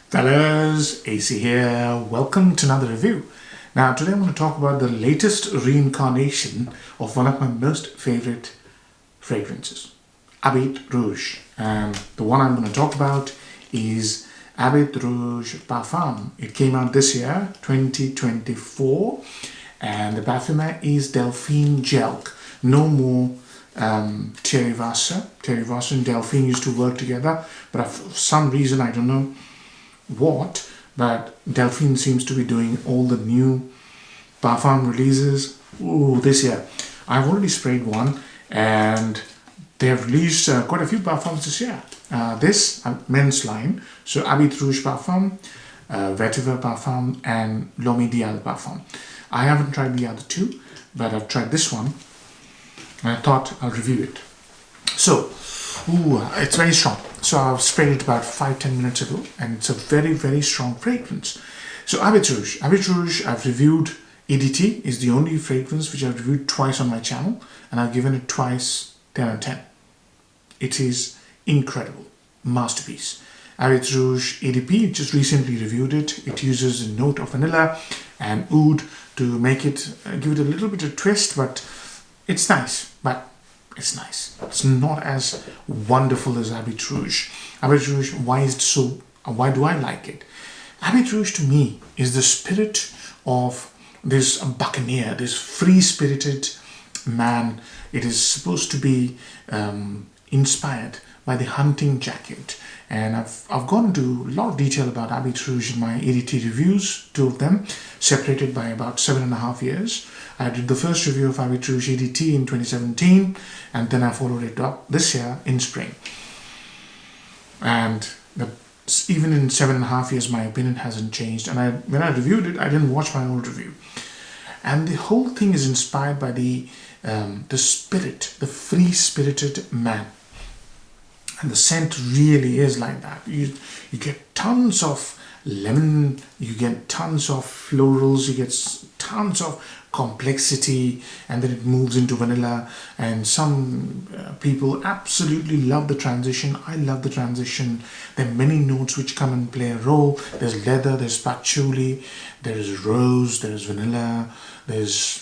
Fellas, AC here. Welcome to another review. Now, today I'm going to talk about the latest reincarnation of one of my most favorite fragrances, Habit Rouge. And the one I'm going to talk about is Habit Rouge Parfum. It came out this year, 2024, and the parfumer is Delphine Jelk. No more Thierry Vasseur. Thierry Vasseur and Delphine used to work together, but for some reason, I don't know what, but Delphine seems to be doing all the new parfum releases this year. I've already sprayed one, and they have released quite a few parfums this year. This men's line, so Habit Rouge Parfum, Vetiver Parfum, and L'Homme Ideal Parfum. I haven't tried the other two, but I've tried this one, and I thought I'll review it. So, it's very strong. So I've sprayed it about 5-10 minutes ago, and it's a very, very strong fragrance. So Habit Rouge. Habit Rouge, I've reviewed. EDT is the only fragrance which I've reviewed twice on my channel, and I've given it twice 10 out of 10. It is incredible. Masterpiece. Habit Rouge EDP, just recently reviewed it. It uses a note of vanilla and oud to make it, give it a little bit of twist, but it's nice. It's nice. It's not as wonderful as Habit Rouge. Habit Rouge, why do I like it? Habit Rouge to me is the spirit of this buccaneer, this free-spirited man. It is supposed to be inspired by the hunting jacket. And I've gone into a lot of detail about Habit Rouge in my EDT reviews, 2 of them, separated by about 7.5 years. I did the first review of Habit Rouge EDT in 2017, and then I followed it up this year in spring. And even in 7.5 years, my opinion hasn't changed. And when I reviewed it, I didn't watch my old review. And the whole thing is inspired by the spirit, the free-spirited man. And the scent really is like that. You get tons of lemon, you get tons of florals, you get tons of complexity, and then it moves into vanilla. And some people absolutely love the transition. I love the transition. There are many notes which come and play a role. There's leather, there's patchouli, there is rose, there is vanilla, there's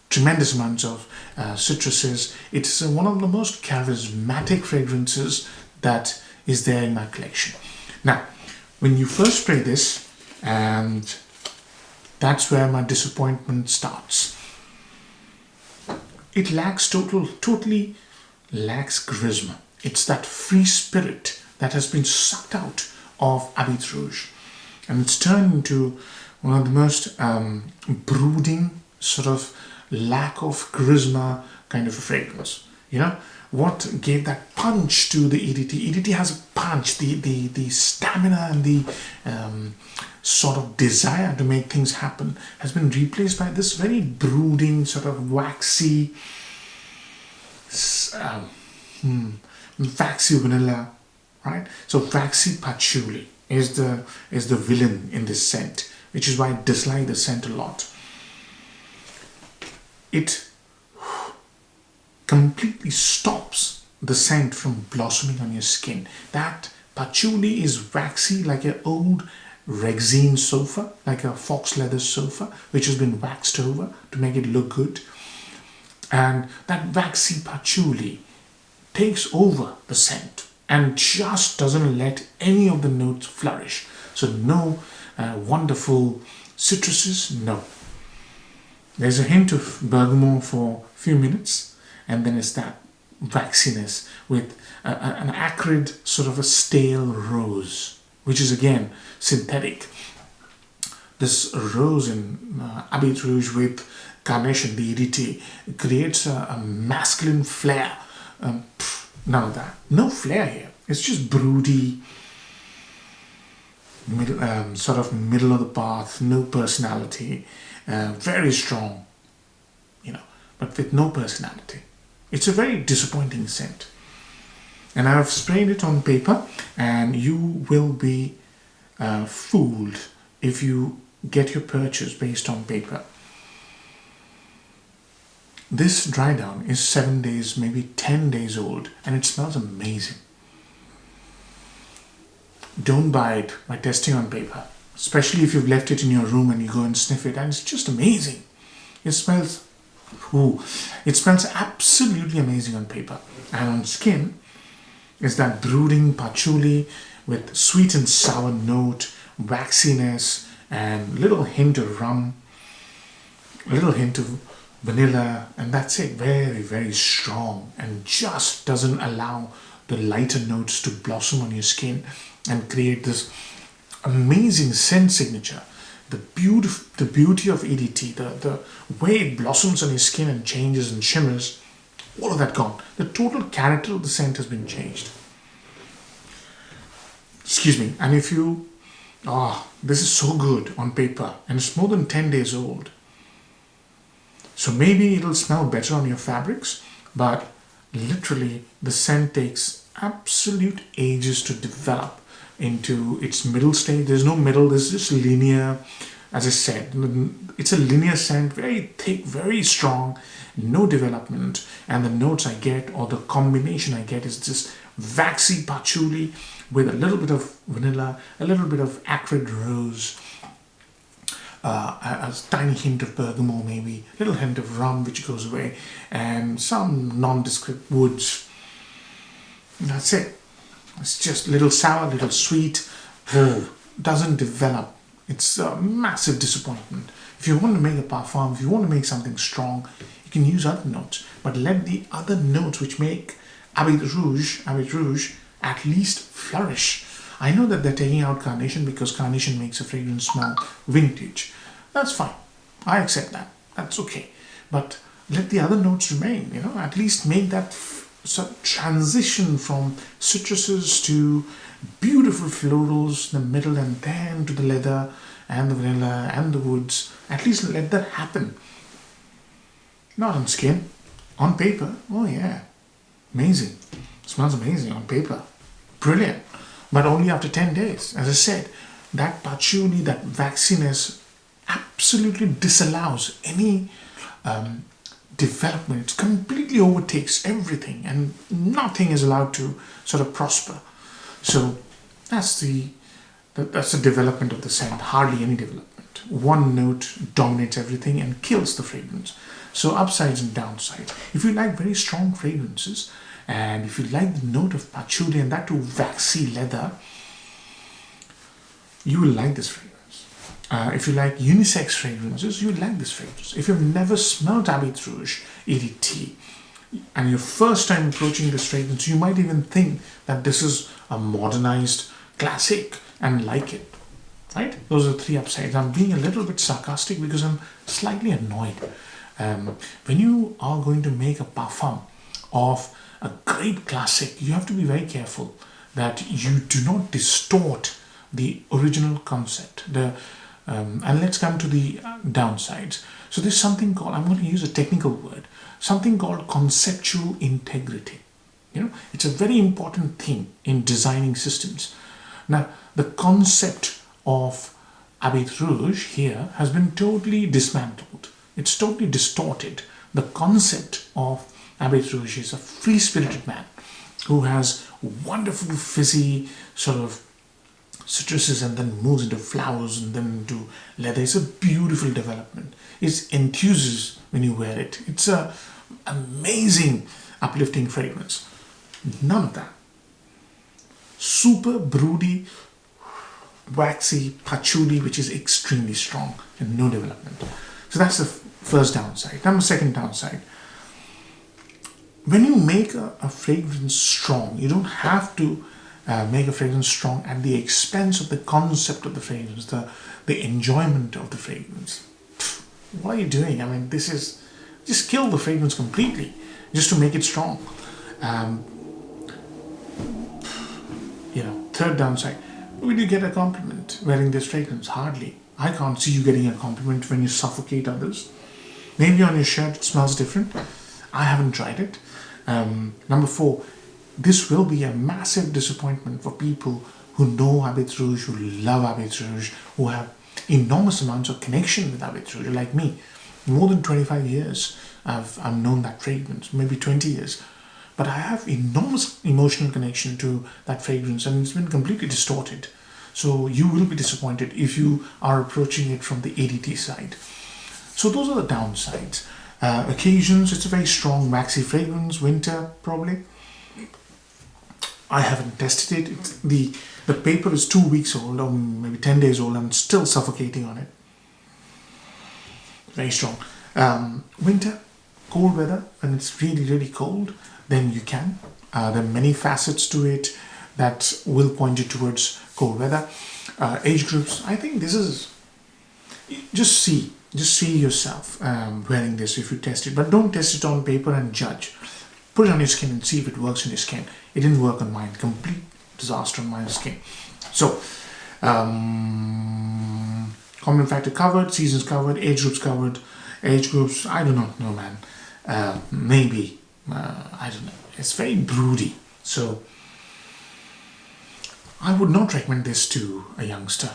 tremendous amounts of citruses. It's one of the most charismatic fragrances that is there in my collection. Now, when you first spray this, and that's where my disappointment starts. It lacks totally lacks charisma. It's that free spirit that has been sucked out of Habit Rouge, and it's turned into one of the most brooding, sort of lack of charisma kind of a fragrance. You know what gave that punch to the EDT? EDT has a punch, the stamina and the sort of desire to make things happen has been replaced by this very brooding, sort of waxy vanilla, right? So waxy patchouli is the villain in this scent, which is why I dislike the scent a lot. It completely stops the scent from blossoming on your skin. That patchouli is waxy like an old Rexine sofa, like a fox leather sofa, which has been waxed over to make it look good. And that waxy patchouli takes over the scent and just doesn't let any of the notes flourish. So no wonderful citruses, no. There's a hint of bergamot for a few minutes, and then it's that waxiness with an acrid, sort of a stale rose, which is again synthetic. This rose in Habit Rouge with carnation, the EDT, creates a masculine flair. None of that. No flair here. It's just broody, sort of middle of the path, no personality. Very strong, but with no personality. It's a very disappointing scent. And I've sprayed it on paper, and you will be fooled if you get your purchase based on paper. This dry down is 7 days, maybe 10 days old, and it smells amazing. don't buy it by testing on paper, especially if you've left it in your room and you go and sniff it, and it's just amazing. It smells, ooh, it smells absolutely amazing on paper, and on skin is that brooding patchouli with sweet and sour note, waxiness, and little hint of rum, a little hint of vanilla, and that's it. Very, very strong, and just doesn't allow the lighter notes to blossom on your skin and create this amazing scent signature. The beauty of EDT, the way it blossoms on your skin and changes and shimmers, all of that gone. The total character of the scent has been changed. Excuse me. And if you, this is so good on paper, and it's more than 10 days old. So maybe it'll smell better on your fabrics, but literally the scent takes absolute ages to develop into its middle stage. There's no middle, there's just linear. As I said, it's a linear scent, very thick, very strong, no development. And the notes I get, or the combination I get, is this waxy patchouli with a little bit of vanilla, a little bit of acrid rose, a tiny hint of bergamot, maybe a little hint of rum which goes away, and some nondescript woods. And that's it. It's just little sour, little sweet. Doesn't develop. It's a massive disappointment. If you want to make a parfum, if you want to make something strong, you can use other notes, but let the other notes which make Habit Rouge at least flourish. I know that they're taking out carnation because carnation makes a fragrance smell vintage. That's fine. I accept that. That's okay. But let the other notes remain, at least make that transition from citruses to beautiful florals in the middle, and then to the leather and the vanilla and the woods. At least let that happen. Not on skin, on paper. Oh yeah, amazing. Smells amazing on paper. Brilliant. But only after 10 days. As I said, that patchouli, that waxiness absolutely disallows any development. It completely overtakes everything, and nothing is allowed to sort of prosper. So that's the development of the scent. Hardly any development. One note dominates everything and kills the fragrance. So upsides and downsides. If you like very strong fragrances, and if you like the note of patchouli and that too waxy leather, you will like this fragrance. If you like unisex fragrances, you will like this fragrance. If you've never smelled Habit Rouge EDT, and your first time approaching this fragrance, you might even think that this is a modernized classic and like it, right? Those are the three upsides. I'm being a little bit sarcastic because I'm slightly annoyed. When you are going to make a parfum of a great classic, you have to be very careful that you do not distort the original concept. And let's come to the downsides. So there's something called, I'm going to use a technical word, something called conceptual integrity. It's a very important thing in designing systems. Now, the concept of Habit Rouge here has been totally dismantled. It's totally distorted. The concept of Habit Rouge is a free-spirited man who has wonderful fizzy sort of citruses and then moves into flowers and then into leather. It's a beautiful development. It enthuses when you wear it. It's an amazing uplifting fragrance. None of that. Super broody, waxy patchouli, which is extremely strong and no development. So that's the first downside. Now the second downside. When you make a fragrance strong, you don't have to make a fragrance strong at the expense of the concept of the fragrance, the enjoyment of the fragrance. What are you doing? I mean, this is just kill the fragrance completely just to make it strong. Third downside. Will you get a compliment wearing this fragrance? Hardly. I can't see you getting a compliment when you suffocate others. Maybe on your shirt it smells different. I haven't tried it. Number 4, this will be a massive disappointment for people who know Habit Rouge, who love Habit Rouge, who have enormous amounts of connection with Habit Rouge, like me. More than 25 years I've known that fragrance, maybe 20 years. but I have enormous emotional connection to that fragrance, and it's been completely distorted. So you will be disappointed if you are approaching it from the ADT side. So those are the downsides. Occasions, it's a very strong waxy fragrance. Winter, probably. I haven't tested it. The paper is 2 weeks old, or maybe 10 days old. I'm still suffocating on it. Very strong. Winter, cold weather, when it's really, really cold, then you can. There are many facets to it that will point you towards cold weather. Age groups, I think this is, just see yourself wearing this if you test it, but don't test it on paper and judge. Put it on your skin and see if it works on your skin. It didn't work on mine. Complete disaster on my skin. So, common factor covered, seasons covered, age groups covered. Age groups, I do not know, man. Maybe, I don't know. It's very broody. So, I would not recommend this to a youngster.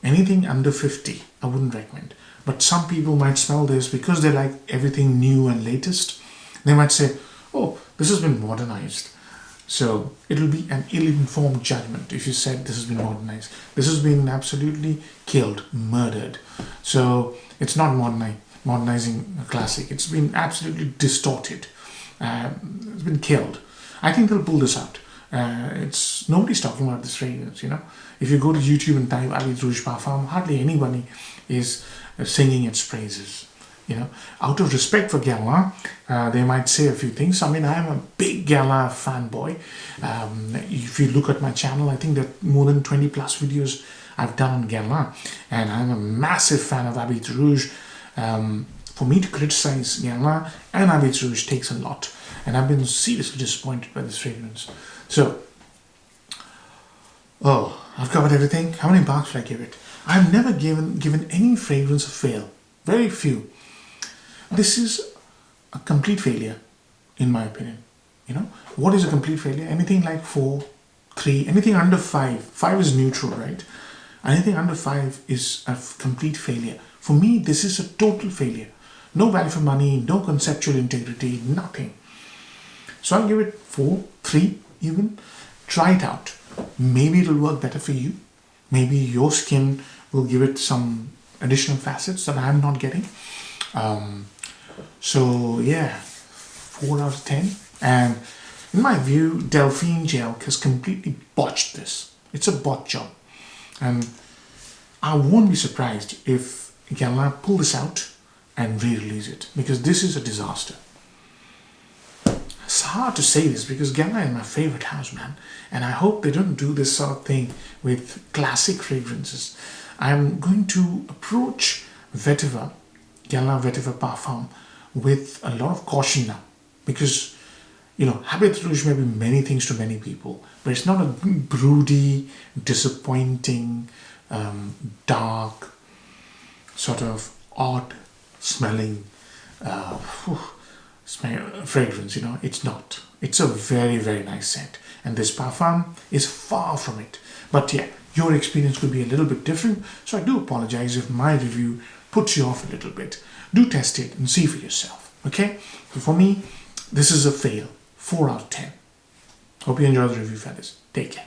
Anything under 50, I wouldn't recommend. But some people might smell this because they like everything new and latest. They might say, oh, this has been modernized. So it will be an ill-informed judgment if you said this has been modernized. This has been absolutely killed, murdered. So it's not modernizing a classic. It's been absolutely distorted. It's been killed. I think they'll pull this out. Nobody's talking about this fragrance, you know. If you go to YouTube and type Habit Rouge Parfum, hardly anybody is singing its praises. You know, out of respect for Guerlain, they might say a few things. I mean, I'm a big Guerlain fanboy. If you look at my channel, I think that more than 20 plus videos I've done on Guerlain, and I'm a massive fan of Habit Rouge. For me to criticize Guerlain and Habit Rouge takes a lot, and I've been seriously disappointed by this fragrance. So, I've covered everything. How many marks would I give it? I've never given any fragrance a fail. Very few. This is a complete failure, in my opinion. You know, what is a complete failure? Anything like 4, 3, anything under 5. 5 is neutral, right? Anything under 5 is a complete failure. For me, this is a total failure. No value for money, no conceptual integrity, nothing. So I'll give it 4, 3 even. Try it out. Maybe it'll work better for you. Maybe your skin will give it some additional facets that I'm not getting. So yeah, 4 out of 10. And in my view, Delphine Gel has completely botched this. It's a botch job. And I won't be surprised if Guerlain pull this out and re-release it, because this is a disaster. It's hard to say this because Guerlain is my favorite house, man. And I hope they don't do this sort of thing with classic fragrances. I'm going to approach Vetiver, Guerlain Vetiver Parfum, with a lot of caution now. Because, you know, Habit Rouge may be many things to many people, but it's not a broody, disappointing, dark, sort of odd smelling fragrance, you know. It's not. It's a very, very nice scent. And this parfum is far from it. But yeah, your experience could be a little bit different. So I do apologize if my review puts you off a little bit. Do test it and see for yourself. Okay? So for me, this is a fail. 4 out of 10. Hope you enjoyed the review, fellas. Take care.